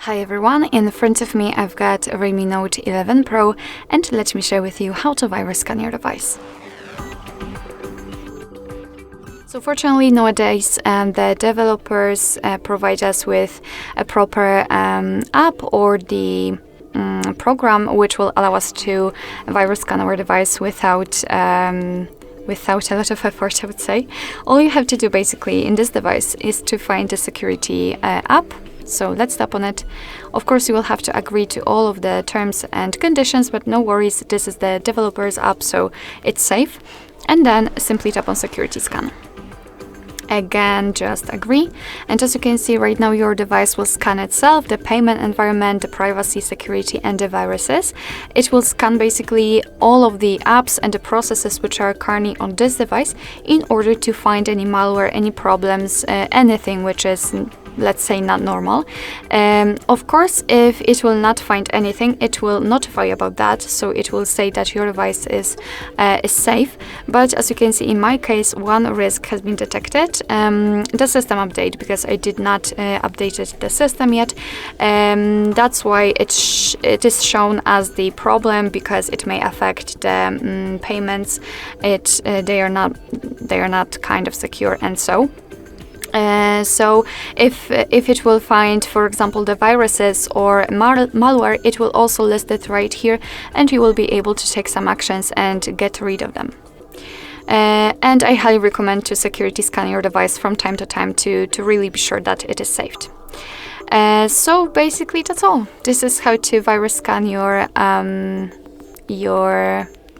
Hi everyone, in front of me I've got a Redmi Note 11 Pro, and let me share with you how to virus scan your device. So fortunately nowadays the developers provide us with a proper app or the program which will allow us to virus scan our device without a lot of effort, I would say. All you have to do basically in this device is to find the security app. So let's tap on it. Of course, you will have to agree to all of the terms and conditions, but no worries, this is the developer's app, so it's safe. And then simply tap on security scan. Again, just agree. And as you can see right now, your device will scan itself, the payment environment, the privacy, security, and the viruses. It will scan basically all of the apps and the processes which are currently on this device in order to find any malware, any problems, anything which is, let's say, not normal. Of course, if it will not find anything, it will notify about that, so it will say that your device is safe. But as you can see, in my case, one risk has been detected. The system update, because I did not updated the system yet. That's why it is shown as the problem, because it may affect the payments. They are not kind of secure, and so. So if it will find, for example, the viruses or malware, it will also list it right here, and you will be able to take some actions and get rid of them. And I highly recommend to security scan your device from time to time to really be sure that it is saved. So basically that's all. This is how to virus scan your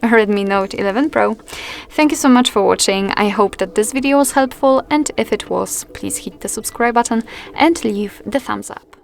Redmi Note 11 Pro. Thank you so much for watching. I hope that this video was helpful, and if it was, please hit the subscribe button and leave the thumbs up.